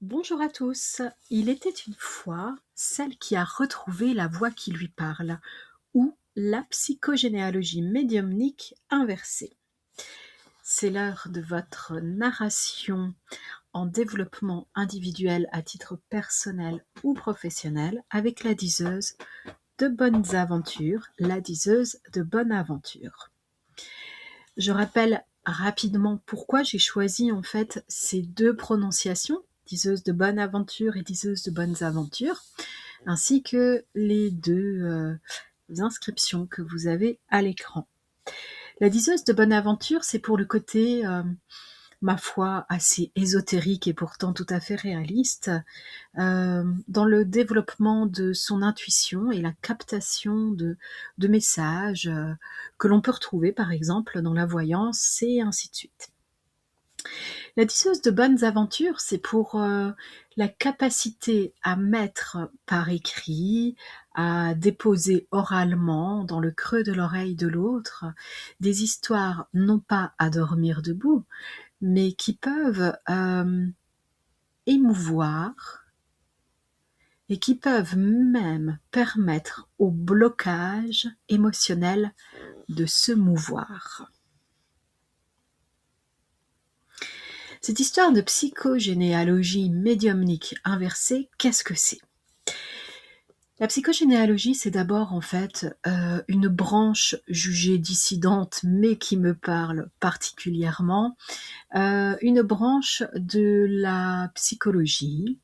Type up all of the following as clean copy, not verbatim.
Bonjour à tous. Il était une fois celle qui a retrouvé la voix qui lui parle, ou la psychogénéalogie médiumnique inversée. C'est l'heure de votre narration en développement individuel à titre personnel ou professionnel avec la diseuse de bonnes aventures, la diseuse de bonne aventure. Je rappelle rapidement pourquoi j'ai choisi en fait ces deux prononciations, diseuse de bonne aventure et diseuse de bonnes aventures, ainsi que les deux inscriptions que vous avez à l'écran. La diseuse de bonne aventure, c'est pour le côté ma foi, assez ésotérique et pourtant tout à fait réaliste, dans le développement de son intuition et la captation de messages que l'on peut retrouver par exemple dans la voyance et ainsi de suite. La disseuse de bonnes aventures, c'est pour la capacité à mettre par écrit, à déposer oralement dans le creux de l'oreille de l'autre des histoires non pas à dormir debout, mais qui peuvent émouvoir et qui peuvent même permettre au blocage émotionnel de se mouvoir. Cette histoire de psychogénéalogie médiumnique inversée, qu'est-ce que c'est ? La psychogénéalogie, c'est d'abord en fait une branche jugée dissidente, mais qui me parle particulièrement, une branche de la psychologie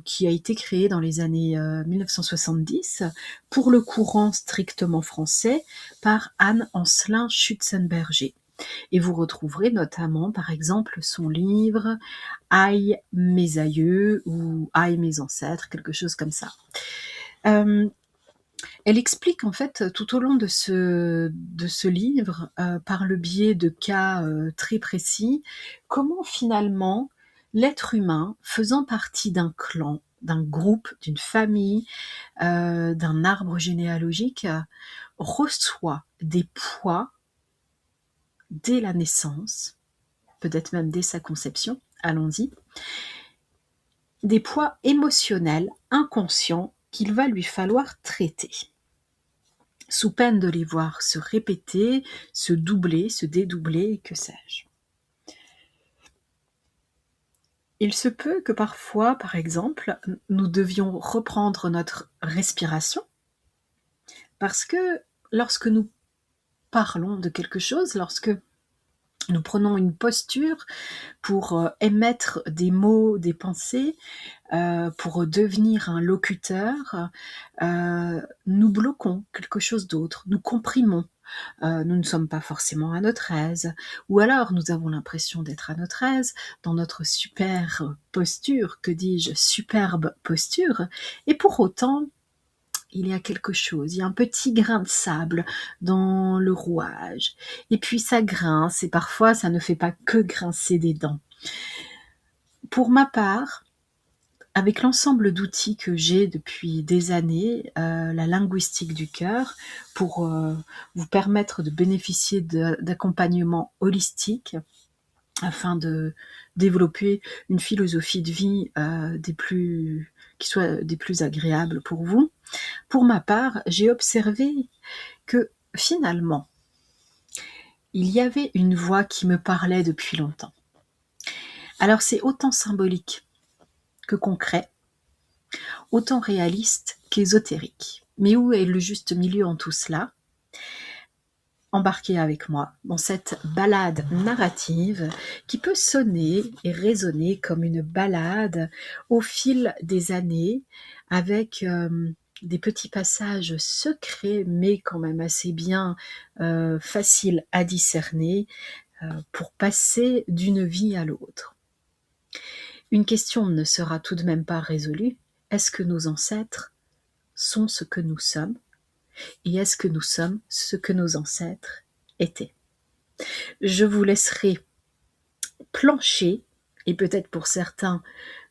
qui a été créée dans les années 1970 pour le courant strictement français par Anne Ancelin Schutzenberger. Et vous retrouverez notamment, par exemple, son livre « Aïe mes aïeux » ou « Aïe mes ancêtres », quelque chose comme ça. Elle explique en fait tout au long de ce livre, par le biais de cas très précis, comment finalement l'être humain, faisant partie d'un clan, d'un groupe, d'une famille, d'un arbre généalogique, reçoit des poids dès la naissance, peut-être même dès sa conception, allons-y, des poids émotionnels inconscients qu'il va lui falloir traiter, sous peine de les voir se répéter, se doubler, se dédoubler, que sais-je. Il se peut que parfois, par exemple, nous devions reprendre notre respiration, parce que lorsque nous parlons de quelque chose, lorsque nous prenons une posture pour émettre des mots, des pensées, pour devenir un locuteur, nous bloquons quelque chose d'autre, nous comprimons. Nous ne sommes pas forcément à notre aise, ou alors nous avons l'impression d'être à notre aise dans notre super posture, que dis-je, superbe posture, et pour autant, il y a quelque chose, il y a un petit grain de sable dans le rouage, et puis ça grince, et parfois ça ne fait pas que grincer des dents. Pour ma part, avec l'ensemble d'outils que j'ai depuis des années, la linguistique du cœur, pour vous permettre de bénéficier d'accompagnements holistiques, afin de développer une philosophie de vie qui soit des plus agréables pour vous. Pour ma part, j'ai observé que finalement, il y avait une voix qui me parlait depuis longtemps. Alors c'est autant symbolique que concret, autant réaliste qu'ésotérique. Mais où est le juste milieu en tout cela ? Embarquez avec moi dans cette balade narrative qui peut sonner et résonner comme une balade au fil des années, avec des petits passages secrets mais quand même assez bien faciles à discerner pour passer d'une vie à l'autre. Une question ne sera tout de même pas résolue. Est-ce que nos ancêtres sont ce que nous sommes ? Et est-ce que nous sommes ce que nos ancêtres étaient ? Je vous laisserai plancher, et peut-être pour certains,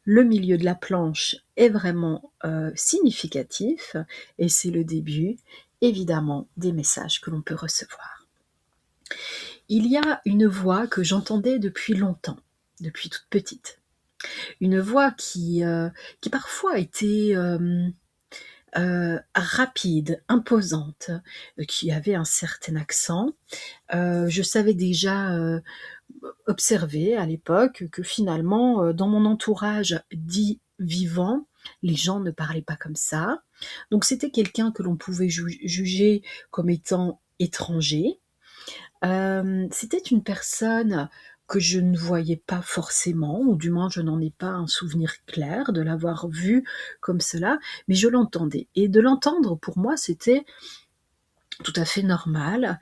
le milieu de la planche est vraiment significatif, et c'est le début, évidemment, des messages que l'on peut recevoir. Il y a une voix que j'entendais depuis longtemps, depuis toute petite. Une voix qui parfois était rapide, imposante, qui avait un certain accent. Je savais déjà observer à l'époque que finalement, dans mon entourage dit vivant, les gens ne parlaient pas comme ça. Donc c'était quelqu'un que l'on pouvait juger comme étant étranger. C'était une personne que je ne voyais pas forcément, ou du moins je n'en ai pas un souvenir clair de l'avoir vue comme cela, mais je l'entendais. Et de l'entendre, pour moi, c'était tout à fait normal.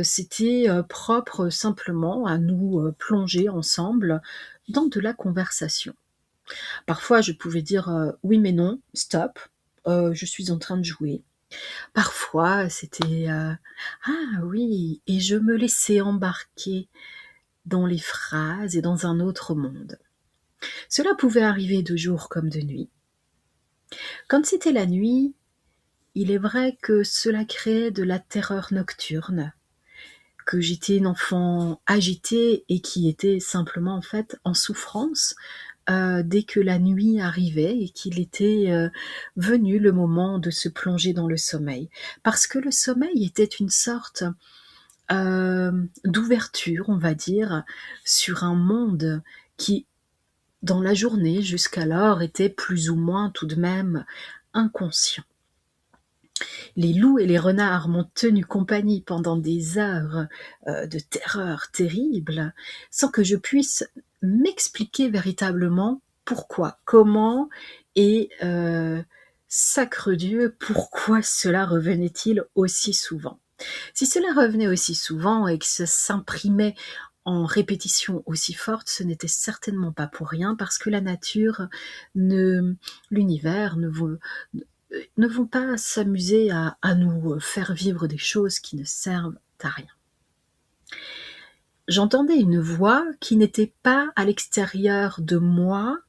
C'était propre simplement à nous plonger ensemble dans de la conversation. Parfois, je pouvais dire oui mais non, stop, je suis en train de jouer. Parfois, c'était ah oui, et je me laissais embarquer dans les phrases et dans un autre monde. Cela pouvait arriver de jour comme de nuit. Quand c'était la nuit, il est vrai que cela créait de la terreur nocturne, que j'étais une enfant agitée et qui était simplement en fait en souffrance dès que la nuit arrivait et qu'il était venu le moment de se plonger dans le sommeil. Parce que le sommeil était une sorte d'ouverture, on va dire, sur un monde qui, dans la journée jusqu'alors, était plus ou moins tout de même inconscient. Les loups et les renards m'ont tenu compagnie pendant des heures de terreur terrible, sans que je puisse m'expliquer véritablement pourquoi, comment et sacre Dieu, pourquoi cela revenait-il aussi souvent. Si cela revenait aussi souvent et que ça s'imprimait en répétition aussi forte, ce n'était certainement pas pour rien, parce que la nature, l'univers ne vont pas s'amuser à nous faire vivre des choses qui ne servent à rien. J'entendais une voix qui n'était pas à l'extérieur de moi,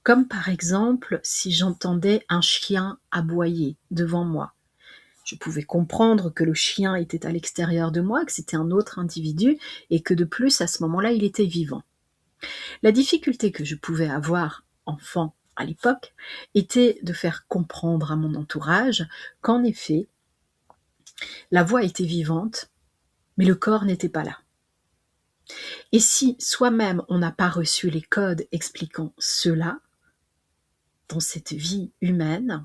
comme par exemple si j'entendais un chien aboyer devant moi. Je pouvais comprendre que le chien était à l'extérieur de moi, que c'était un autre individu, et que de plus, à ce moment-là, il était vivant. La difficulté que je pouvais avoir, enfant, à l'époque, était de faire comprendre à mon entourage qu'en effet, la voix était vivante, mais le corps n'était pas là. Et si soi-même on n'a pas reçu les codes expliquant cela, dans cette vie humaine,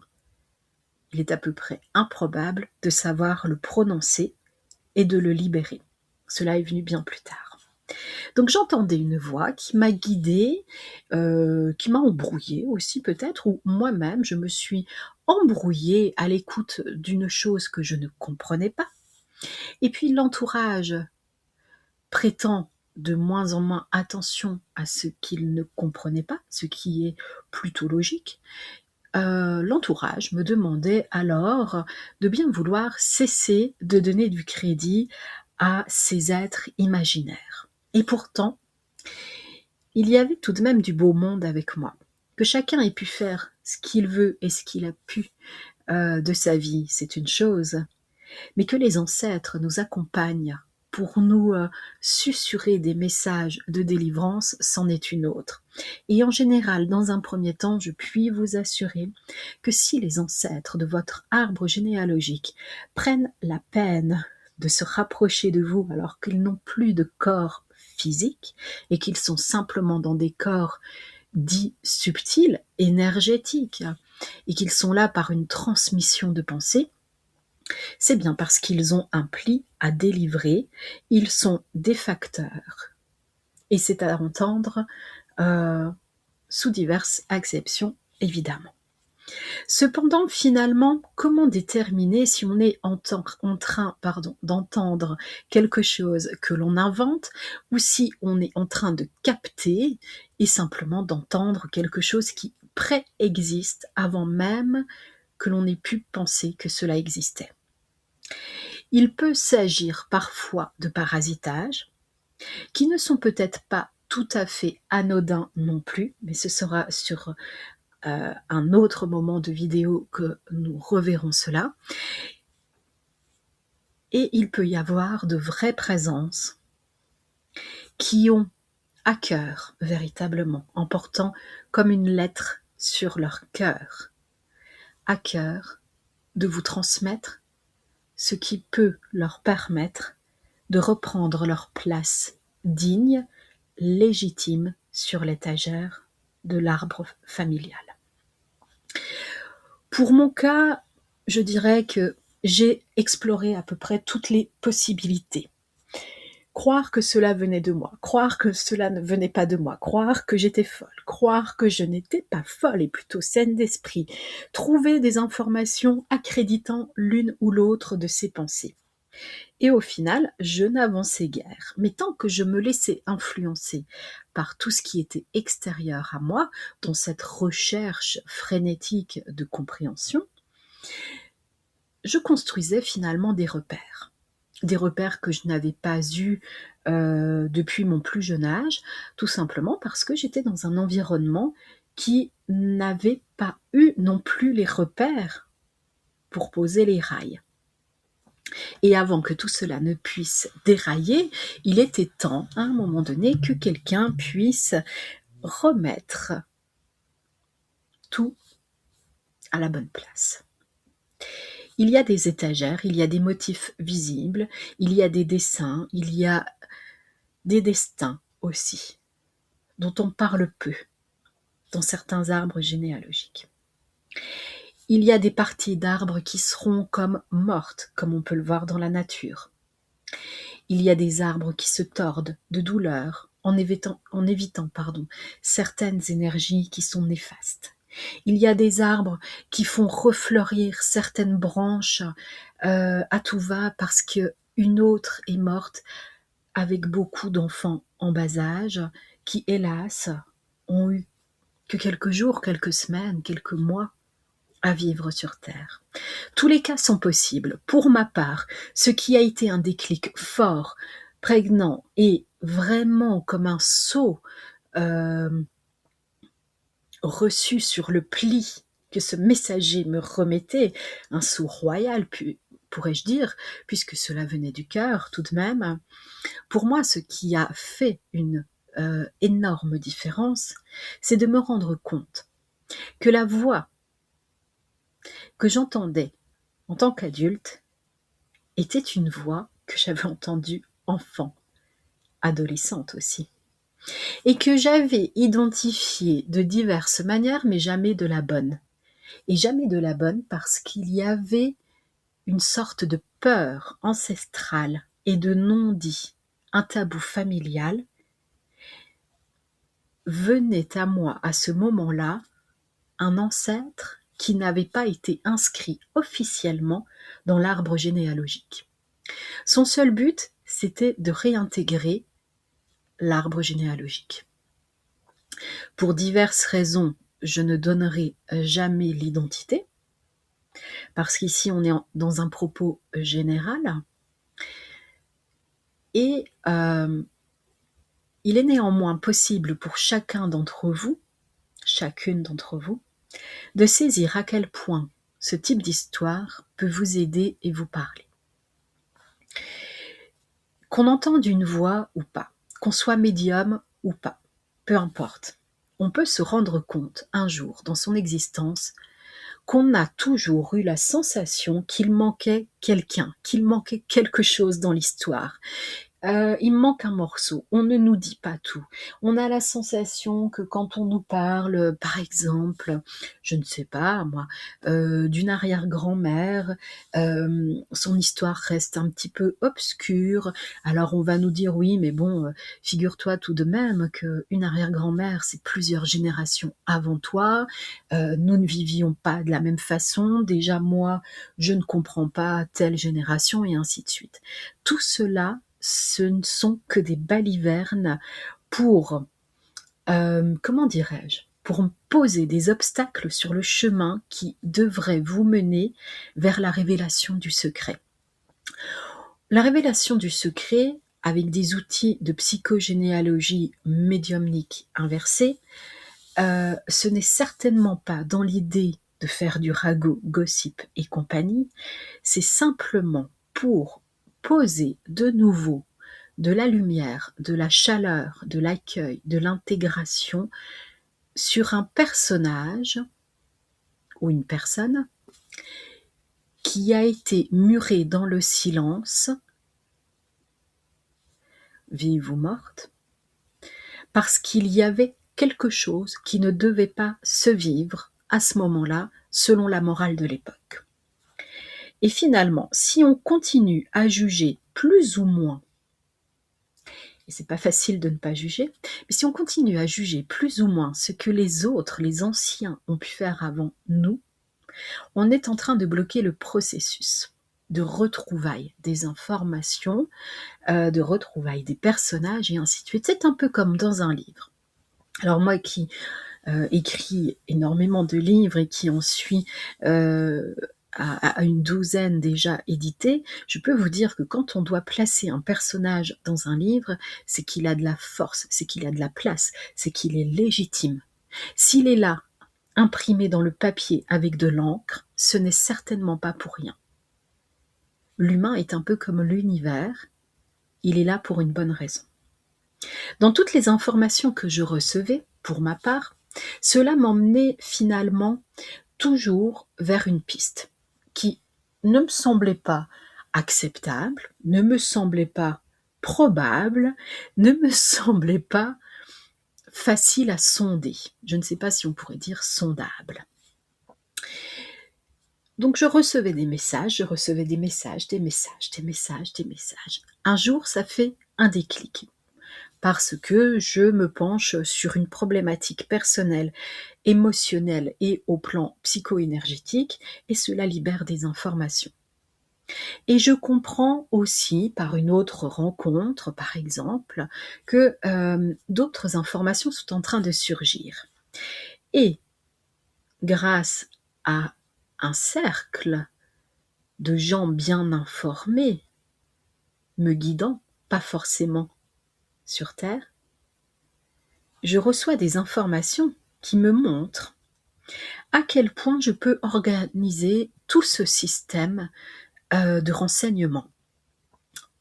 il est à peu près improbable de savoir le prononcer et de le libérer. Cela est venu bien plus tard. Donc j'entendais une voix qui m'a guidée, qui m'a embrouillée aussi peut-être, ou moi-même je me suis embrouillée à l'écoute d'une chose que je ne comprenais pas. Et puis l'entourage prêtant de moins en moins attention à ce qu'il ne comprenait pas, ce qui est plutôt logique, l'entourage me demandait alors de bien vouloir cesser de donner du crédit à ces êtres imaginaires. Et pourtant, il y avait tout de même du beau monde avec moi. Que chacun ait pu faire ce qu'il veut et ce qu'il a pu de sa vie, c'est une chose, mais que les ancêtres nous accompagnent pour nous susurrer des messages de délivrance, c'en est une autre. Et en général, dans un premier temps, je puis vous assurer que si les ancêtres de votre arbre généalogique prennent la peine de se rapprocher de vous alors qu'ils n'ont plus de corps physique et qu'ils sont simplement dans des corps dits subtils, énergétiques, et qu'ils sont là par une transmission de pensée, c'est bien parce qu'ils ont un pli à délivrer, ils sont des facteurs. Et c'est à entendre sous diverses acceptions, évidemment. Cependant, finalement, comment déterminer si on est en train d'entendre quelque chose que l'on invente ou si on est en train de capter et simplement d'entendre quelque chose qui préexiste avant même que l'on ait pu penser que cela existait. Il peut s'agir parfois de parasitages, qui ne sont peut-être pas tout à fait anodins non plus, mais ce sera sur un autre moment de vidéo que nous reverrons cela. Et il peut y avoir de vraies présences qui ont à cœur, véritablement, en portant comme une lettre sur leur cœur, à cœur de vous transmettre ce qui peut leur permettre de reprendre leur place digne, légitime sur l'étagère de l'arbre familial. Pour mon cas, je dirais que j'ai exploré à peu près toutes les possibilités. Croire que cela venait de moi, croire que cela ne venait pas de moi, croire que j'étais folle, croire que je n'étais pas folle et plutôt saine d'esprit, trouver des informations accréditant l'une ou l'autre de ces pensées. Et au final, je n'avançais guère. Mais tant que je me laissais influencer par tout ce qui était extérieur à moi, dans cette recherche frénétique de compréhension, je construisais finalement des repères. Des repères que je n'avais pas eus depuis mon plus jeune âge, tout simplement parce que j'étais dans un environnement qui n'avait pas eu non plus les repères pour poser les rails. Et avant que tout cela ne puisse dérailler, il était temps, à un moment donné, que quelqu'un puisse remettre tout à la bonne place. Il y a des étagères, il y a des motifs visibles, il y a des dessins, il y a des destins aussi, dont on parle peu dans certains arbres généalogiques. Il y a des parties d'arbres qui seront comme mortes, comme on peut le voir dans la nature. Il y a des arbres qui se tordent de douleur en évitant certaines énergies qui sont néfastes. Il y a des arbres qui font refleurir certaines branches à tout va parce qu'une autre est morte avec beaucoup d'enfants en bas âge qui, hélas, ont eu que quelques jours, quelques semaines, quelques mois à vivre sur Terre. Tous les cas sont possibles. Pour ma part, ce qui a été un déclic fort, prégnant et vraiment comme un sceau reçu sur le pli que ce messager me remettait, un sceau royal, pourrais-je dire, puisque cela venait du cœur tout de même. Pour moi, ce qui a fait une énorme différence, c'est de me rendre compte que la voix que j'entendais en tant qu'adulte était une voix que j'avais entendue enfant, adolescente aussi, et que j'avais identifiée de diverses manières, mais jamais de la bonne. Et jamais de la bonne parce qu'il y avait une sorte de peur ancestrale et de non-dit, un tabou familial, venait à moi à ce moment-là un ancêtre qui n'avait pas été inscrit officiellement dans l'arbre généalogique. Son seul but, c'était de réintégrer l'arbre généalogique. Pour diverses raisons, je ne donnerai jamais l'identité, parce qu'ici on est dans un propos général, et il est néanmoins possible pour chacun d'entre vous, chacune d'entre vous, de saisir à quel point ce type d'histoire peut vous aider et vous parler. Qu'on entende une voix ou pas, qu'on soit médium ou pas, peu importe, on peut se rendre compte un jour dans son existence qu'on a toujours eu la sensation qu'il manquait quelqu'un, qu'il manquait quelque chose dans l'histoire. Il manque un morceau, on ne nous dit pas tout. On a la sensation que quand on nous parle, par exemple, je ne sais pas moi, d'une arrière-grand-mère, son histoire reste un petit peu obscure. Alors on va nous dire oui, mais bon, figure-toi tout de même qu'une arrière-grand-mère, c'est plusieurs générations avant toi. Nous ne vivions pas de la même façon. Déjà moi, je ne comprends pas telle génération et ainsi de suite. Tout cela, ce ne sont que des balivernes pour, comment dirais-je, pour poser des obstacles sur le chemin qui devrait vous mener vers la révélation du secret. La révélation du secret, avec des outils de psychogénéalogie médiumnique inversée, ce n'est certainement pas dans l'idée de faire du ragot, gossip et compagnie, c'est simplement pour poser de nouveau de la lumière, de la chaleur, de l'accueil, de l'intégration sur un personnage ou une personne qui a été murée dans le silence, vive ou morte, parce qu'il y avait quelque chose qui ne devait pas se vivre à ce moment-là, selon la morale de l'époque. Et finalement, si on continue à juger plus ou moins, et c'est pas facile de ne pas juger, mais si on continue à juger plus ou moins ce que les autres, les anciens, ont pu faire avant nous, on est en train de bloquer le processus de retrouvailles des informations, de retrouvailles des personnages et ainsi de suite. C'est un peu comme dans un livre. Alors moi qui écrit énormément de livres et qui en suis à une douzaine déjà édités, je peux vous dire que quand on doit placer un personnage dans un livre, c'est qu'il a de la force, c'est qu'il a de la place, c'est qu'il est légitime. S'il est là, imprimé dans le papier avec de l'encre, ce n'est certainement pas pour rien. L'humain est un peu comme l'univers, il est là pour une bonne raison. Dans toutes les informations que je recevais, pour ma part, cela m'emmenait finalement toujours vers une piste qui ne me semblait pas acceptable, ne me semblait pas probable, ne me semblait pas facile à sonder. Je ne sais pas si on pourrait dire sondable. Donc je recevais des messages, des messages. Un jour, ça fait un déclic. Parce que je me penche sur une problématique personnelle, émotionnelle et au plan psycho-énergétique, et cela libère des informations. Et je comprends aussi, par une autre rencontre, par exemple, que d'autres informations sont en train de surgir. Et grâce à un cercle de gens bien informés, me guidant, pas forcément sur Terre, je reçois des informations qui me montrent à quel point je peux organiser tout ce système de renseignement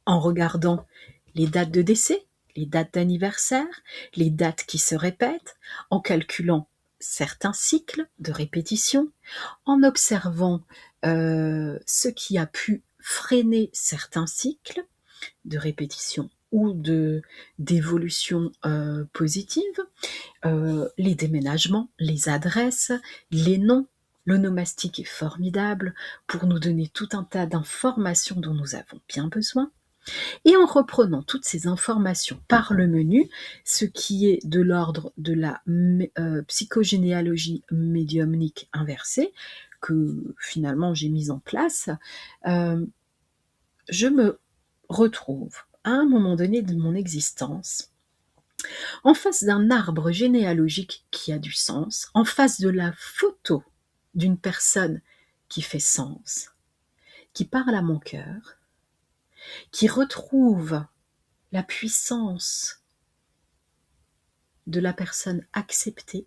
en regardant les dates de décès, les dates d'anniversaire, les dates qui se répètent, en calculant certains cycles de répétition, en observant ce qui a pu freiner certains cycles de répétition ou d'évolution positive, les déménagements, les adresses, les noms. L'onomastique est formidable pour nous donner tout un tas d'informations dont nous avons bien besoin. Et en reprenant toutes ces informations par le menu, ce qui est de l'ordre de la psychogénéalogie médiumnique inversée, que finalement j'ai mise en place, je me retrouve à un moment donné de mon existence en face d'un arbre généalogique qui a du sens, en face de la photo d'une personne qui fait sens, qui parle à mon cœur, qui retrouve la puissance de la personne acceptée,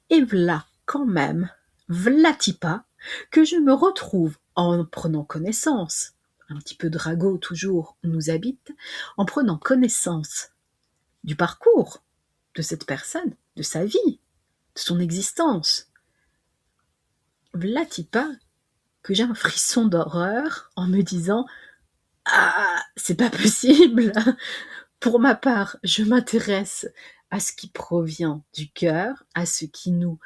et v'là quand même, v'là-t-il pas, que je me retrouve en prenant connaissance, un petit peu drago toujours nous habite, en prenant connaissance du parcours de cette personne, de sa vie, de son existence. V'là-t-il pas que j'ai un frisson d'horreur en me disant « Ah, c'est pas possible !» Pour ma part, je m'intéresse à ce qui provient du cœur, à ce qui nous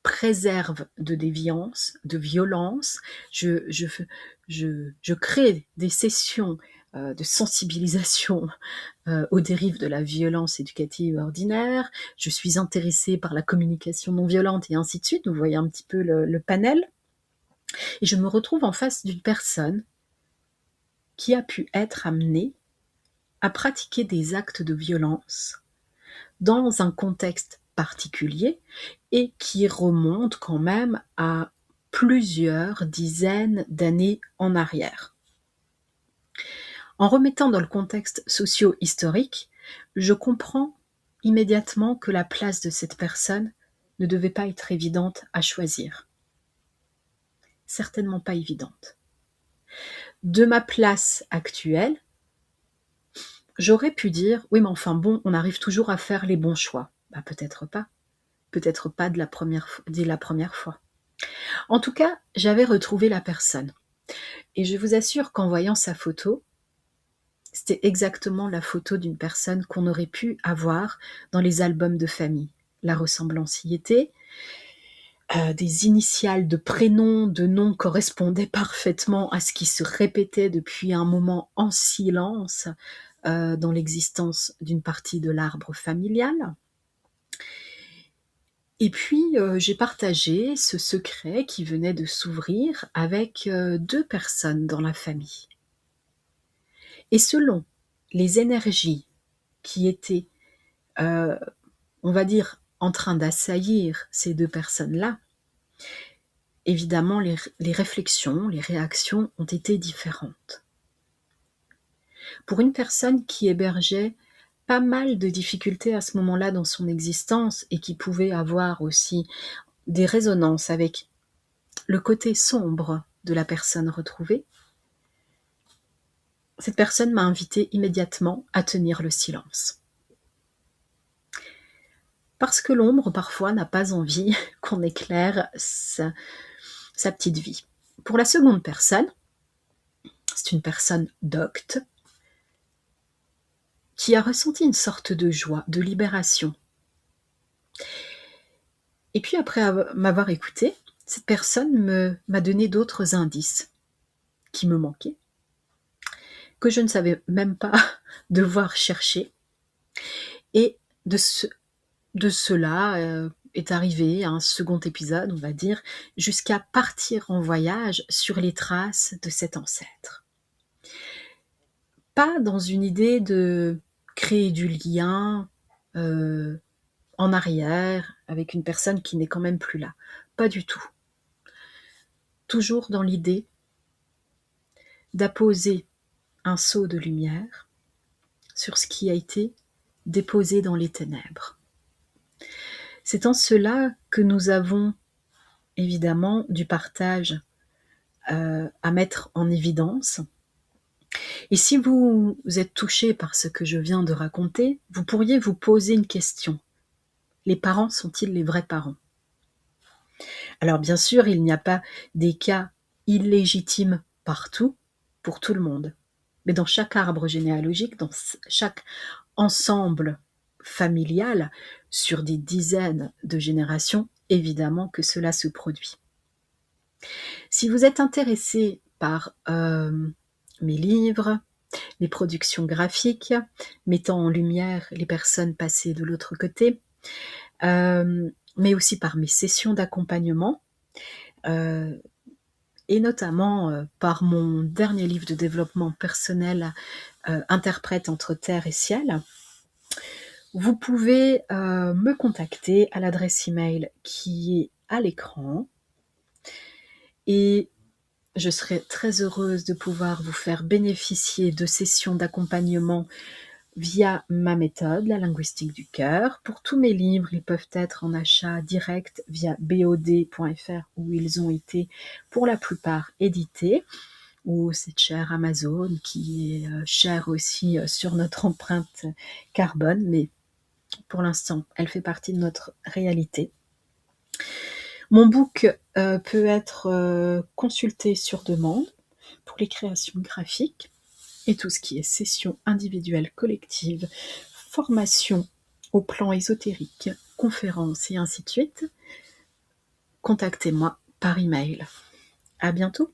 préserve de déviance, de violence. Je crée des sessions de sensibilisation aux dérives de la violence éducative ordinaire. Je suis intéressée par la communication non violente et ainsi de suite. Vous voyez un petit peu le panel. Et je me retrouve en face d'une personne qui a pu être amenée à pratiquer des actes de violence dans un contexte particulier et qui remonte quand même à plusieurs dizaines d'années en arrière. En remettant dans le contexte socio-historique, je comprends immédiatement que la place de cette personne ne devait pas être évidente à choisir. Certainement pas évidente. de ma place actuelle, j'aurais pu dire: «Oui, mais enfin bon, on arrive toujours à faire les bons choix». Bah, peut-être pas. Peut-être pas dès la première fois. En tout cas, j'avais retrouvé la personne et je vous assure qu'en voyant sa photo, c'était exactement la photo d'une personne qu'on aurait pu avoir dans les albums de famille. La ressemblance y était, des initiales de prénoms, de noms correspondaient parfaitement à ce qui se répétait depuis un moment en silence, dans l'existence d'une partie de l'arbre familial. Et puis, j'ai partagé ce secret qui venait de s'ouvrir avec, 2 personnes dans la famille. Et selon les énergies qui étaient, heu, on va dire, en train d'assaillir ces 2 personnes-là, évidemment les réflexions, les réactions ont été différentes. Pour une personne qui hébergeait pas mal de difficultés à ce moment-là dans son existence et qui pouvait avoir aussi des résonances avec le côté sombre de la personne retrouvée, cette personne m'a invité immédiatement à tenir le silence. Parce que l'ombre, parfois, n'a pas envie qu'on éclaire sa petite vie. Pour la seconde personne, c'est une personne docte qui a ressenti une sorte de joie, de libération. Et puis après m'avoir écoutée, cette personne m'a donné d'autres indices qui me manquaient, que je ne savais même pas devoir chercher. Et de cela est arrivé un second épisode, on va dire, jusqu'à partir en voyage sur les traces de cet ancêtre. Pas dans une idée de créer du lien en arrière avec une personne qui n'est quand même plus là. Pas du tout. Toujours dans l'idée d'apposer un seau de lumière sur ce qui a été déposé dans les ténèbres. C'est en cela que nous avons évidemment du partage à mettre en évidence. Et si vous êtes touché par ce que je viens de raconter, vous pourriez vous poser une question. Les parents sont-ils les vrais parents? Alors bien sûr, il n'y a pas des cas illégitimes partout, pour tout le monde. Mais dans chaque arbre généalogique, dans chaque ensemble familial, sur des dizaines de générations, évidemment que cela se produit. Si vous êtes intéressé par mes livres, les productions graphiques, mettant en lumière les personnes passées de l'autre côté, mais aussi par mes sessions d'accompagnement, et notamment par mon dernier livre de développement personnel, Interprète entre terre et ciel. Vous pouvez me contacter à l'adresse email qui est à l'écran et je serai très heureuse de pouvoir vous faire bénéficier de sessions d'accompagnement via ma méthode, la linguistique du cœur. Pour tous mes livres, ils peuvent être en achat direct via bod.fr où ils ont été pour la plupart édités, ou cette chère Amazon qui est chère aussi sur notre empreinte carbone, mais pour l'instant, elle fait partie de notre réalité. Mon book peut être consulté sur demande pour les créations graphiques et tout ce qui est session individuelle collective, formation au plan ésotérique, conférences et ainsi de suite. Contactez-moi par email. À bientôt.